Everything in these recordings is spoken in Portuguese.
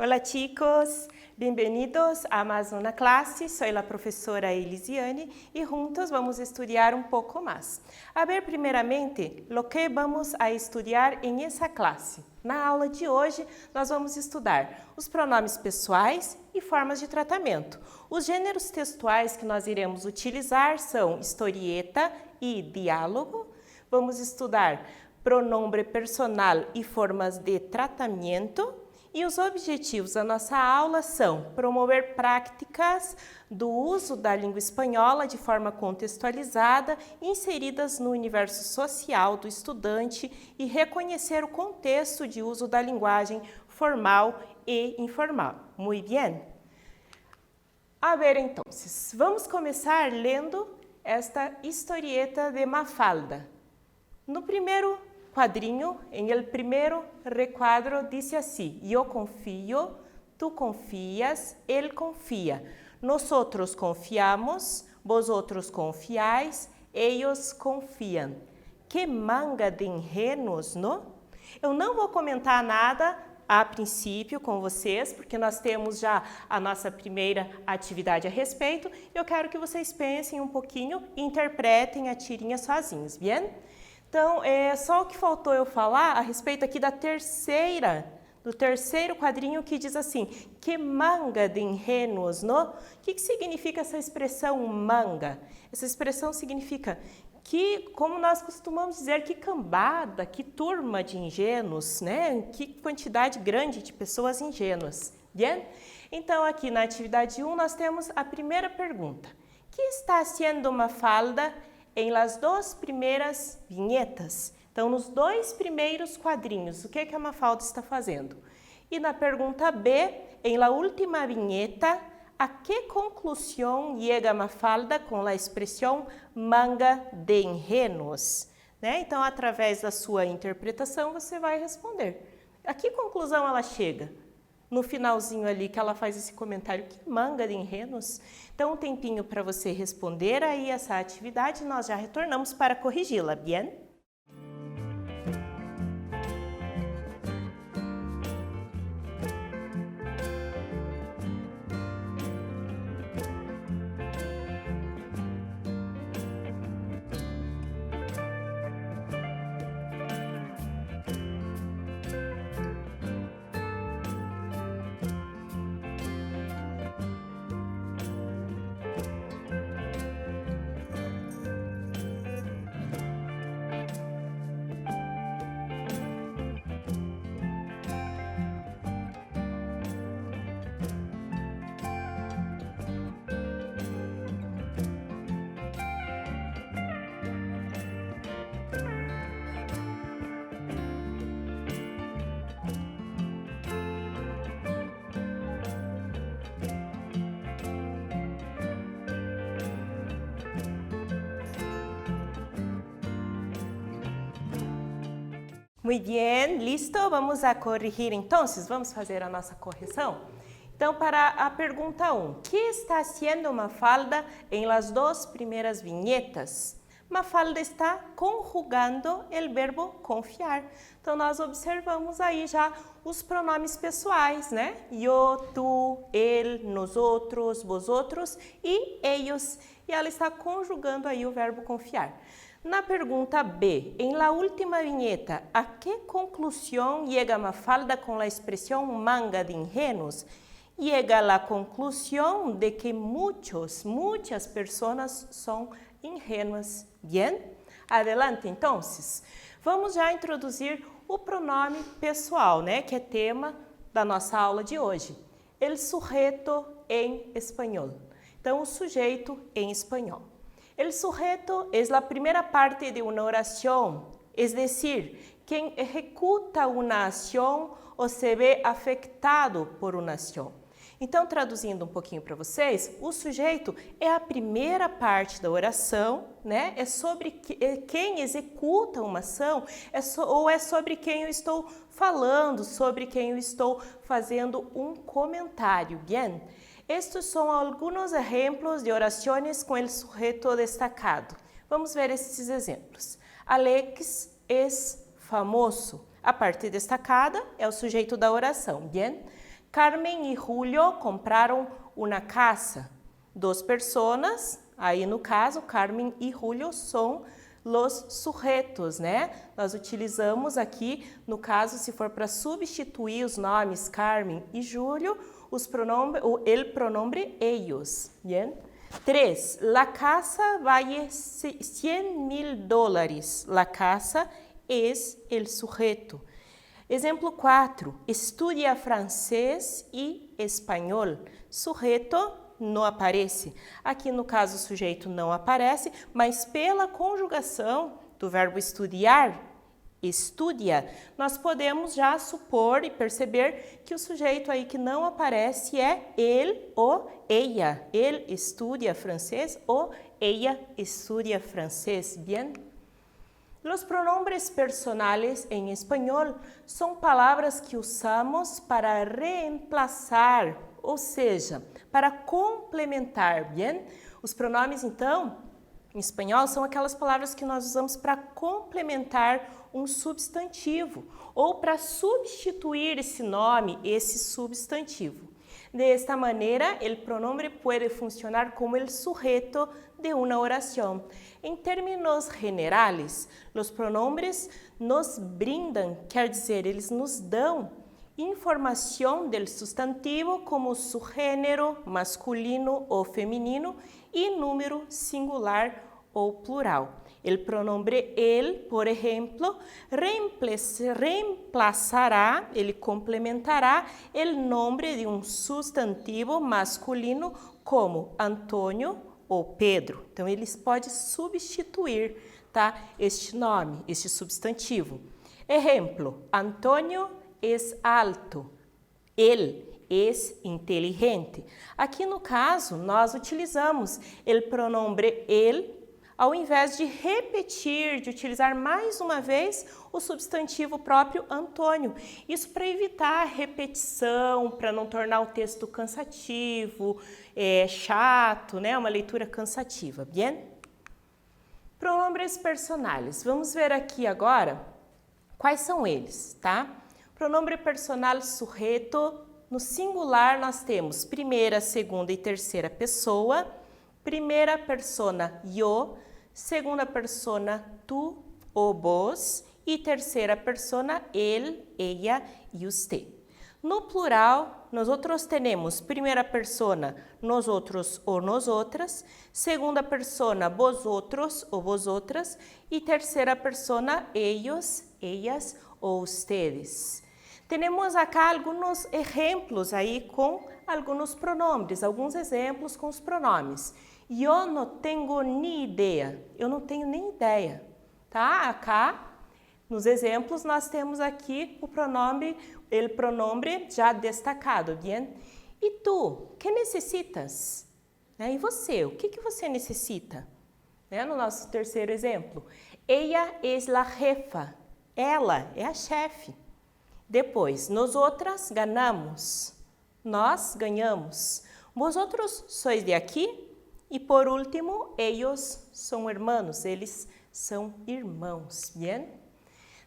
Hola chicos, bienvenidos a más una clase, soy la profesora Elisiane y juntos vamos a estudiar un poco más. A ver, primeiramente, lo que vamos a estudar em essa classe. Na aula de hoje, nós vamos estudar os pronomes pessoais e formas de tratamento. Os gêneros textuais que nós iremos utilizar são historieta e diálogo. Vamos estudar pronombre personal e formas de tratamento. E os objetivos da nossa aula são promover práticas do uso da língua espanhola de forma contextualizada, inseridas no universo social do estudante e reconhecer o contexto de uso da linguagem formal e informal. Muito bem? A ver, então, vamos começar lendo esta historieta de Mafalda. No primeiro quadrinho, em el primeiro requadro, diz assim: eu confio, tu confias, ele confia. Nosotros confiamos, vosotros confiáis, ellos confiam. Que manga de ingênuos, não? Eu não vou comentar nada a princípio com vocês, porque nós temos já a nossa primeira atividade a respeito. Eu quero que vocês pensem um pouquinho e interpretem a tirinha sozinhos, bem? Então, só o que faltou eu falar a respeito aqui do terceiro quadrinho que diz assim: que manga de ingênuos, não? O que significa essa expressão manga? Essa expressão significa que, como nós costumamos dizer, que cambada, que turma de ingênuos, né? Que quantidade grande de pessoas ingênuas, bien? Então, aqui na atividade 1, nós temos a primeira pergunta: que está haciendo Mafalda em las duas primeiras vinhetas? Então, nos dois primeiros quadrinhos, o que a Mafalda está fazendo? E na pergunta B, em la última vinheta, a que conclusão chega Mafalda com a expressão manga de ingênuos? Né? Então, através da sua interpretação, você vai responder. A que conclusão ela chega? No finalzinho ali que ela faz esse comentário: que manga de ingênuos. Então, um tempinho para você responder aí essa atividade, nós já retornamos para corrigi-la, bien? Muito bem, listo? Vamos a corrigir então, vamos fazer a nossa correção? Então, para a pergunta 1, que está haciendo Mafalda em las duas primeiras vinhetas? Mafalda está conjugando o verbo confiar. Então, nós observamos aí já os pronomes pessoais, né? Eu, tu, ele, nosotros, vosotros e ellos. E ela está conjugando aí o verbo confiar. Na pergunta B, em la última vinheta, a que conclusão chega Mafalda com a expressão manga de ingênuos? Chega a la conclusão de que muitas pessoas são ingênuas. Bien? Adelante, então. Vamos já introduzir o pronome pessoal, né? Que é tema da nossa aula de hoje. El sujeto em espanhol. Então, o sujeito em espanhol. El sujeto es la primera parte de una oración, es decir, quien ejecuta una acción o se ve afetado por uma ação. Então, traduzindo um pouquinho para vocês, o sujeito é a primeira parte da oração, né? É sobre quem executa uma ação, ou é sobre quem eu estou falando, sobre quem eu estou fazendo um comentário, bien? Estes são alguns exemplos de orações com o sujeito destacado. Vamos ver esses exemplos. Alex é famoso. A parte destacada é o sujeito da oração, bien? Carmen y Julio compraron una casa. Dos personas, aí no caso, Carmen e Julio são los sujetos, né? Nós utilizamos aqui, no caso, se for para substituir os nomes Carmen e Julio, el pronombre ellos, bien? 3. La casa vale $100,000. La casa es el sujeto. Exemplo 4. Estudia francês e espanhol. Sujeto não aparece. Aqui no caso o sujeito não aparece, mas pela conjugação do verbo estudiar, estudia, nós podemos já supor e perceber que o sujeito aí que não aparece é ele ou ella. Ele estudia francês ou ella estudia francês. Bien? Los pronombres personales en español son palavras que usamos para reemplazar, ou seja, para complementar, bien? Os pronomes, então, em espanhol, são aquelas palavras que nós usamos para complementar um substantivo ou para substituir esse nome, esse substantivo. De esta manera, el pronombre puede funcionar como el sujeto de una oración. En términos generales, los pronombres nos brindan, quer dizer, eles nos dão informação del sustantivo como su género, masculino ou feminino e número singular ou plural. El pronombre el, por ejemplo, reemplazará, ele complementará el nombre de um substantivo masculino como Antônio ou Pedro. Então, eles podem substituir, tá, este nome, este substantivo. Exemplo, Antônio es alto, ele es inteligente. Aqui no caso, nós utilizamos el pronombre el, ao invés de repetir, de utilizar mais uma vez o substantivo próprio Antônio. Isso para evitar a repetição, para não tornar o texto cansativo, chato, né? Uma leitura cansativa. Bien? Pronombres personales. Vamos ver aqui agora quais são eles, tá? Pronombre personal sujeito, no singular nós temos primeira, segunda e terceira pessoa. Primeira persona yo, segunda persona tu ou vos e terceira persona ele, ella e usted. No plural, nós temos primeira persona nosotros ou nosotras, segunda persona vosotros ou vosotras e terceira persona ellos, ellas ou ustedes. Temos acá alguns exemplos aí com alguns pronombres, alguns exemplos com os pronomes. Eu não tenho nem ideia, eu não tenho nem ideia, tá? Acá, nos exemplos, nós temos aqui o pronombre já destacado, bien? E tu, que necessitas? E você, o que você necessita? No nosso terceiro exemplo, ella es la jefa, ela é a chefe. Depois, nosotras ganamos, nós ganhamos. Vosotros sois de aqui? E por último, ellos são hermanos, eles são irmãos, bien?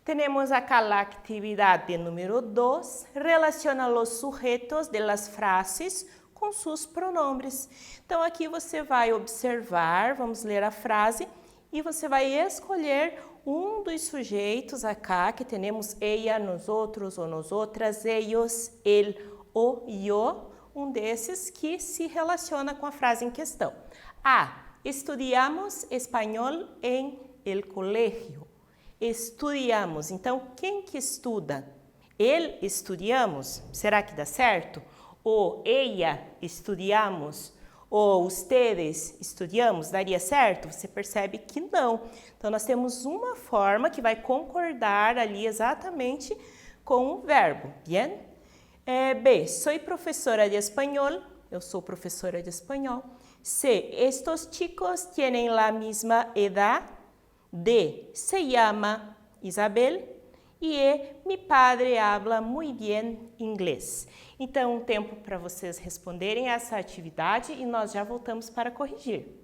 Temos acá a atividade número 2, relaciona os sujetos de las frases com seus pronombres. Então, aqui você vai observar, vamos ler a frase, e você vai escolher um dos sujeitos acá, que temos ella, nosotros ou nosotras, ellos, ele ou yo, um desses que se relaciona com a frase em questão. A. Estudiamos espanhol em el colegio. Estudiamos. Então, quem que estuda? Ele estudiamos. Será que dá certo? Ou ella estudiamos? Ou ustedes estudiamos? Daria certo? Você percebe que não. Então, nós temos uma forma que vai concordar ali exatamente com o verbo. Bien? B. Soy professora de espanhol. Eu sou professora de espanhol. C. Estos chicos tienen la misma edad. D. Se llama Isabel. E E. Mi padre habla muy bien inglês. Então, um tempo para vocês responderem essa atividade e nós já voltamos para corrigir.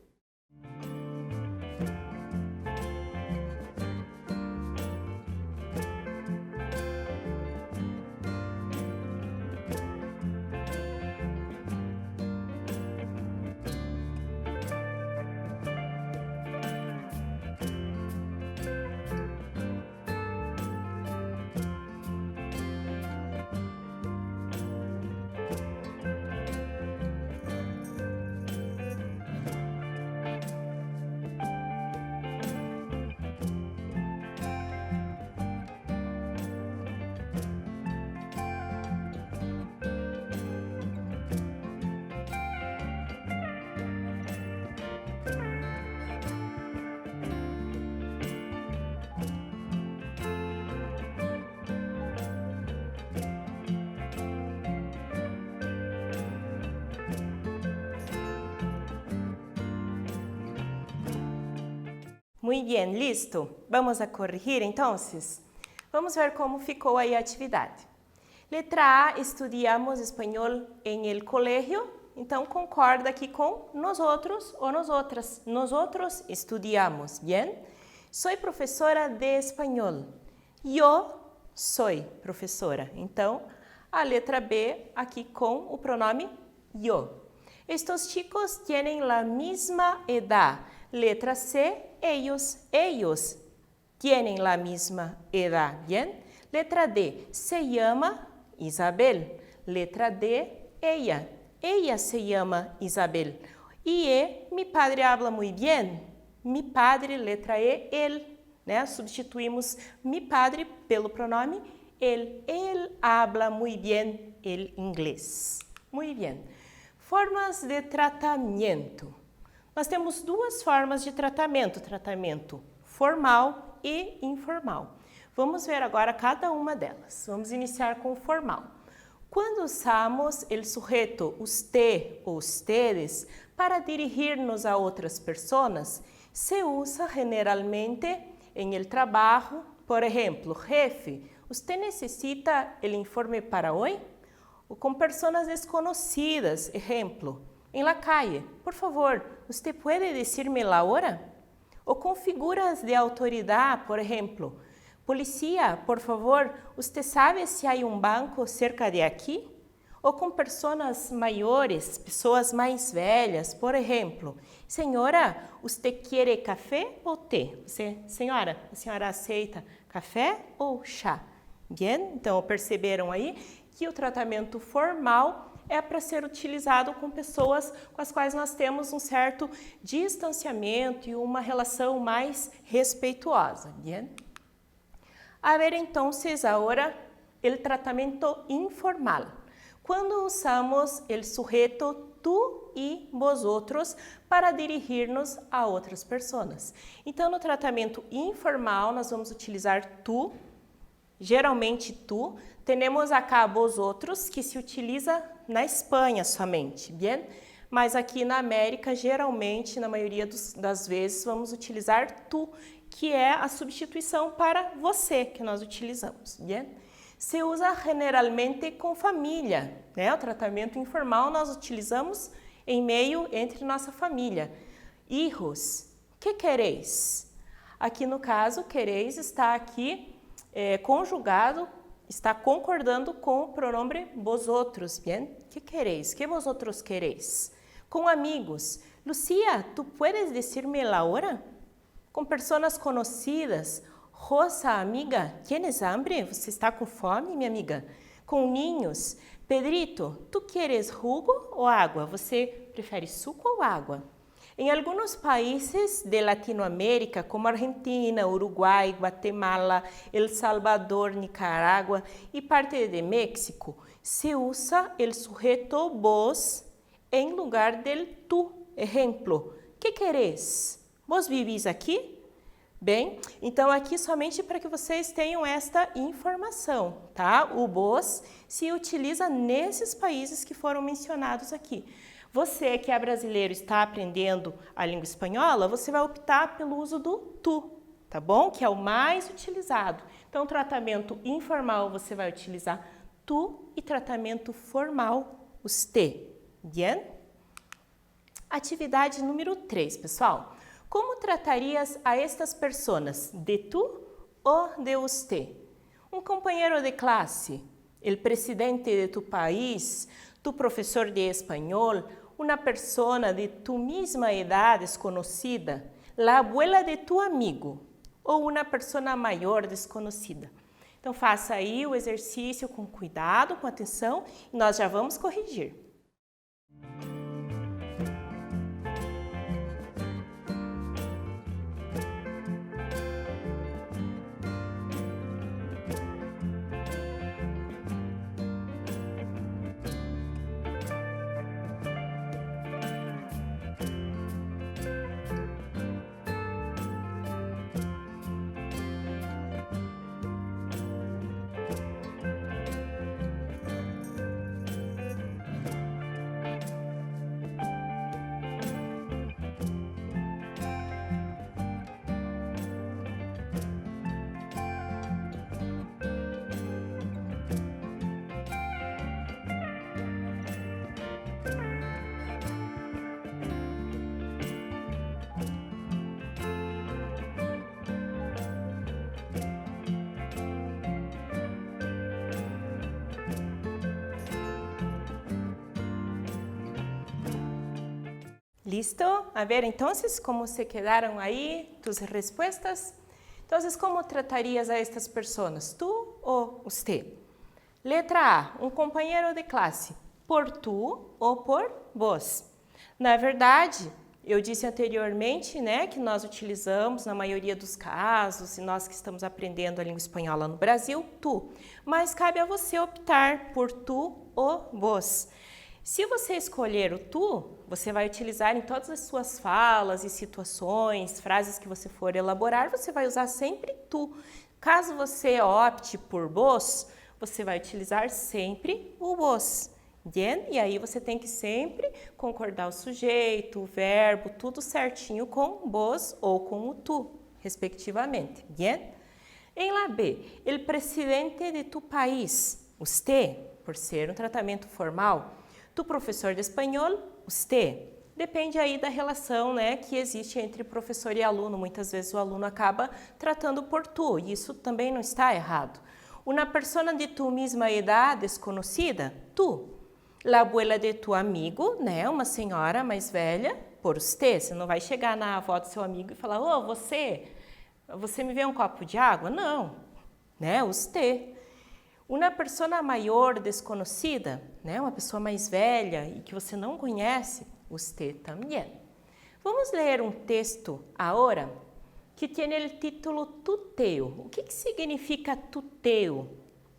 Muy bien, listo. Vamos a corrigir, entonces. Vamos ver como ficou aí a atividade. Letra A, estudamos espanhol em el colegio. Então, concorda aqui com nosotros ou nosotras. Nosotros estudiamos, bien? Soy professora de espanhol. Yo soy professora. Então, a letra B aqui com o pronome yo. Estos chicos tienen la misma edad. Letra C, ellos tienen la misma edad, ¿bien? Letra D, se llama Isabel. Letra D, ella se llama Isabel. Y E, mi padre habla muy bien. Mi padre, letra E, él, né? Substituímos mi padre pelo pronome él. Él habla muy bien el inglés. Muy bien. Formas de tratamento. Nós temos duas formas de tratamento, tratamento formal e informal. Vamos ver agora cada uma delas. Vamos iniciar com o formal. Quando usamos o sujeto usted ou ustedes para dirigirnos a outras pessoas, se usa generalmente em el trabalho. Por exemplo, jefe, ¿usted necessita el informe para hoy? O com pessoas desconhecidas, exemplo, em la calle, por favor, ¿usted puede decirme la hora? O com figuras de autoridade, por exemplo, policía, por favor, ¿usted sabe se há banco cerca de aqui? Ou com pessoas maiores, pessoas mais velhas, por exemplo, senhora, ¿usted quiere café ou té? Senhora, a senhora aceita café ou chá? Bien? Então, perceberam aí que o tratamento formal é para ser utilizado com pessoas com as quais nós temos um certo distanciamento e uma relação mais respeituosa. Bien? A ver, então, agora, o tratamento informal. Quando usamos o sujeto tu e vosotros para dirigir-nos a outras pessoas. Então, no tratamento informal, nós vamos utilizar tu, geralmente tu. Temos acá vosotros, que se utiliza na Espanha somente, bien? Mas aqui na América, geralmente, na maioria das vezes, vamos utilizar tu, que é a substituição para você que nós utilizamos, bien? Se usa generalmente com família, né? O tratamento informal nós utilizamos em meio entre nossa família. Hijos, que quereis? Aqui no caso, quereis está aqui conjugado, está concordando com o pronome vosotros, bien? Que quereis? Que vosotros quereis? Com amigos, Lucia, tu puedes decirme la hora? Com pessoas conhecidas, Rosa, amiga, ¿tienes hambre? Você está com fome, minha amiga? Com ninhos, Pedrito, tu queres jugo ou água? Você prefere suco ou água? Em alguns países de Latinoamérica, como Argentina, Uruguai, Guatemala, El Salvador, Nicarágua e parte de México, se usa o sujeto vos em lugar del tu. Exemplo, que queres? Vos vivís aqui? Bem, então aqui somente para que vocês tenham esta informação, tá? O vos se utiliza nesses países que foram mencionados aqui. Você que é brasileiro e está aprendendo a língua espanhola, você vai optar pelo uso do tu, tá bom? Que é o mais utilizado. Então, tratamento informal você vai utilizar tu e tratamento formal, usted. Bien? Atividade número 3, pessoal. Como tratarias a estas pessoas? De tu ou de usted? Um companheiro de classe, o presidente de tu país, tu professor de espanhol, uma pessoa de tu mesma idade desconhecida, a abuela de tu amigo ou uma pessoa maior desconhecida. Então, faça aí o exercício com cuidado, com atenção, e nós já vamos corrigir. Listo? A ver, entonces, ¿cómo se quedaron ahí tus respuestas? Entonces, ¿cómo tratarías a estas personas? ¿Tú o usted? Letra A, um companheiro de classe. Por tu ou por vos. Na verdade, eu disse anteriormente, né, que nós utilizamos na maioria dos casos, e nós que estamos aprendendo a língua espanhola no Brasil, tu. Mas cabe a você optar por tu ou vos. Se você escolher o tu, você vai utilizar em todas as suas falas e situações, frases que você for elaborar, você vai usar sempre tu. Caso você opte por vos, você vai utilizar sempre o vos. Bien? E aí você tem que sempre concordar o sujeito, o verbo, tudo certinho com vos ou com o tu, respectivamente. Bien? Em la B, el presidente de tu país, usted, por ser um tratamento formal. Tu professor de espanhol, usted. Depende aí da relação, né, que existe entre professor e aluno. Muitas vezes o aluno acaba tratando por tu, e isso também não está errado. Uma persona de tu mesma idade desconhecida, tu. La abuela de tu amigo, né, uma senhora mais velha, por usted. Você não vai chegar na avó do seu amigo e falar, ô, você me vê um copo de água? Não, né, usted. Uma pessoa maior desconhecida, né, uma pessoa mais velha e que você não conhece, usted também. Vamos ler um texto agora que tem o título tuteo. O que significa tuteo?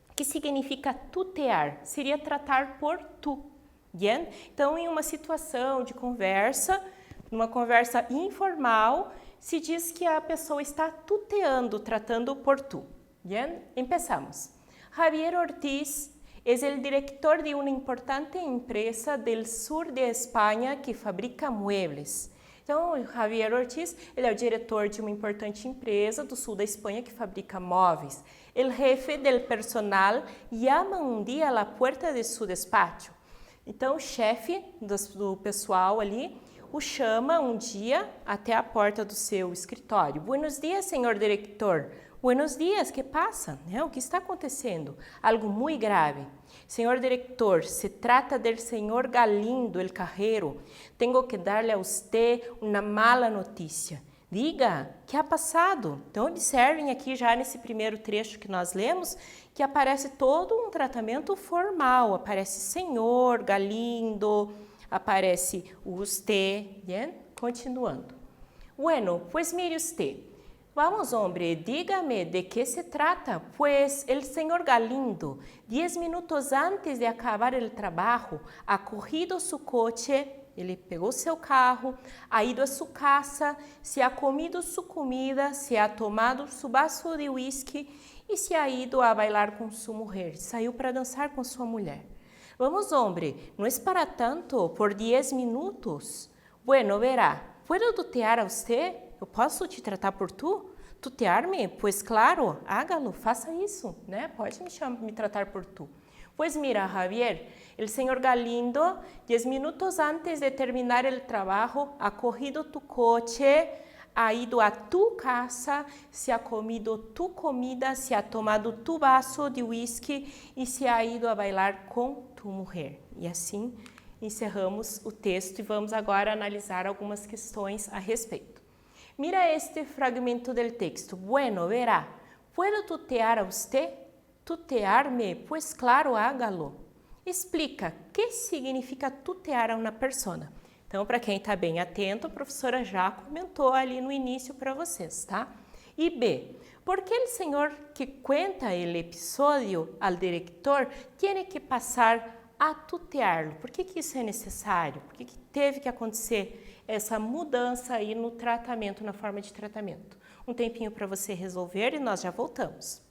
O que significa tutear? Seria tratar por tu. Bien? Então, em uma situação de conversa, numa conversa informal, se diz que a pessoa está tuteando, tratando por tu. Bien? Empezamos. Javier Ortiz es el director de una importante empresa del sur de España que fabrica muebles. Então, Javier Ortiz, ele é o diretor de uma importante empresa do sul da Espanha que fabrica móveis. El jefe del personal llama un día a la puerta de su despacho. Então, o chefe do pessoal ali o chama um dia até a porta do seu escritório. Buenos dias, senhor diretor. Buenos dias, que passa? O que está acontecendo? Algo muito grave. Senhor diretor, se trata del senhor Galindo, el cajero. Tenho que darle a usted uma mala notícia. Diga, que ha passado? Então, observem aqui já nesse primeiro trecho que nós lemos, que aparece todo um tratamento formal. Aparece senhor, Galindo, aparece usted, bien? Continuando. Bueno, pues mire usted. Vamos, hombre, dígame de qué se trata. Pues el señor Galindo, 10 minutos antes de acabar el trabajo, ha cogido su coche, ele pegou seu carro, ha ido a su casa, se ha comido su comida, se ha tomado su vaso de whisky e se ha ido a bailar com sua mulher. Saiu para dançar com sua mulher. Vamos, hombre, no es para tanto, por 10 minutos. Bueno, verá, ¿puedo tutear a usted? Eu posso te tratar por tu? Tutear-me? Pois claro, hágalo, faça isso, né? Pode me tratar por tu. Pues mira, Javier, el señor Galindo, 10 minutos antes de terminar el trabajo, ha cogido tu coche, ha ido a tu casa, se ha comido tu comida, se ha tomado tu vaso de whisky e se ha ido a bailar com tu mulher. E assim encerramos o texto e vamos agora analisar algumas questões a respeito. Mira este fragmento del texto. Bueno, verá, ¿puedo tutear a usted? Tutear-me? Pues claro, hágalo. Explica, o que significa tutear a uma persona? Então, para quem está bem atento, a professora já comentou ali no início para vocês, tá? E B, ¿por qué el señor que cuenta el episodio al director tiene que passar a tuteá-lo? Por que isso é necessário? Por que teve que acontecer essa mudança aí no tratamento, na forma de tratamento? Um tempinho para você resolver e nós já voltamos.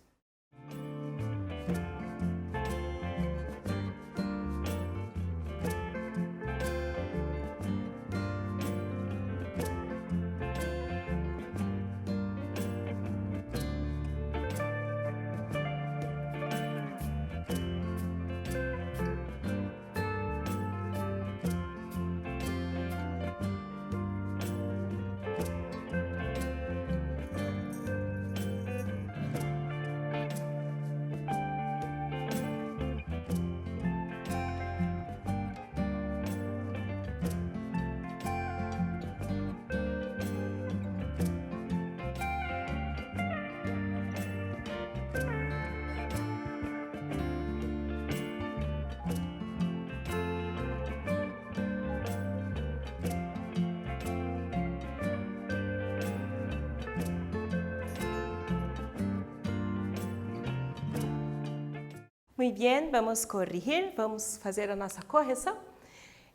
Muito bem, vamos corrigir, vamos fazer a nossa correção.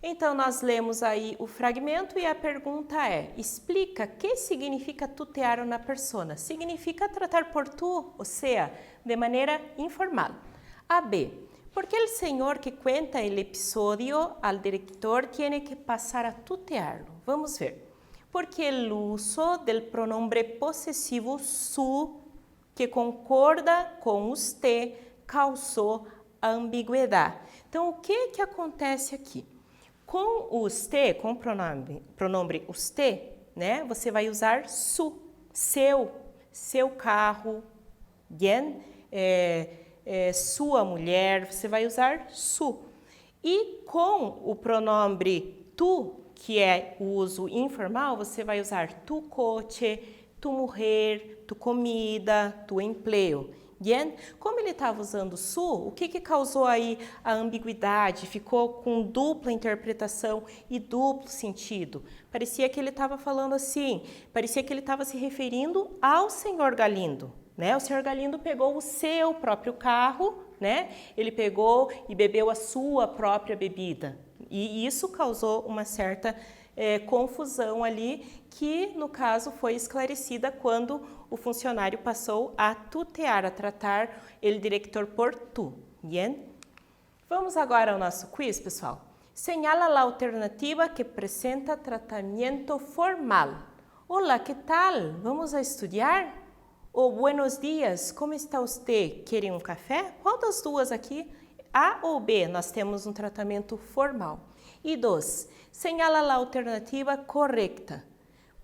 Então, nós lemos aí o fragmento e a pergunta é: explica que significa tutear uma pessoa. Significa tratar por tu, ou seja, de maneira informal. A B. ¿Por qué el señor que cuenta el episodio al director tiene que pasar a tutearlo? Vamos ver. Porque el uso del pronombre posesivo su, que concorda com usted, causou ambiguidade. Então, o que acontece aqui? Com o usted, com o pronombre usted, né, você vai usar su, seu carro, bien, sua mulher, você vai usar su. E com o pronombre tu, que é o uso informal, você vai usar tu coche, tu mulher, tu comida, tu emprego. Bien? Como ele estava usando su, o que causou aí a ambiguidade? Ficou com dupla interpretação e duplo sentido. Parecia que ele estava falando assim, parecia que ele estava se referindo ao senhor Galindo. Né? O senhor Galindo pegou o seu próprio carro, né? Ele pegou e bebeu a sua própria bebida. E isso causou uma certa confusão ali, que no caso foi esclarecida quando o funcionário passou a tutear, a tratar ele diretor por tu. Bien? Vamos agora ao nosso quiz, pessoal. Señala a alternativa que apresenta tratamento formal. Olá, que tal? Vamos a estudar? Ou buenos dias, como está você? Querem um café? Qual das duas aqui? A ou B, nós temos um tratamento formal. E 2, señala a alternativa correcta.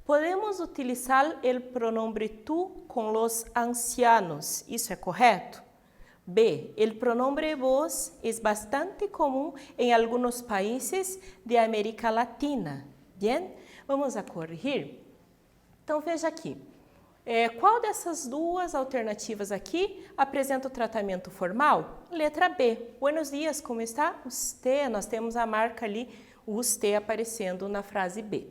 Podemos utilizar o pronombre tu com los ancianos, isso é correto? B, o pronombre vos é bastante comum em alguns países de América Latina. Bien? Vamos a corrigir? Então, veja aqui. Qual dessas duas alternativas aqui apresenta o tratamento formal? Letra B. Buenos dias, como está? Usted, nós temos a marca ali, o usted aparecendo na frase B.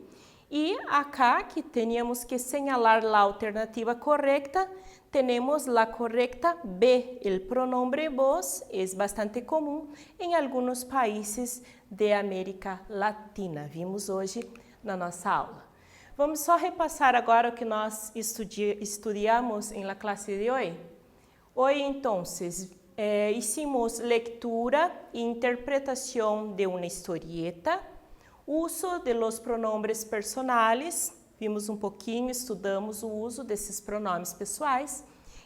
E acá, que teníamos que señalar a alternativa correcta, temos a correcta B. O pronombre vos é bastante comum em alguns países de América Latina. Vimos hoje na nossa aula. Vamos só repassar agora o que nós estudamos na classe de hoje. Hoje, então, hicimos leitura e interpretação de uma historieta, uso de los pronombres personales, vimos um pouquinho, estudamos o uso desses pronomes pessoais,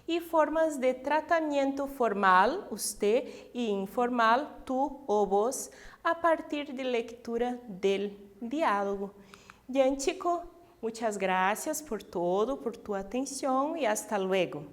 e formas de tratamento formal, usted, e informal, tu ou vos, a partir de leitura del diálogo. Bien, chico, muchas gracias por todo, por tu atención y hasta luego.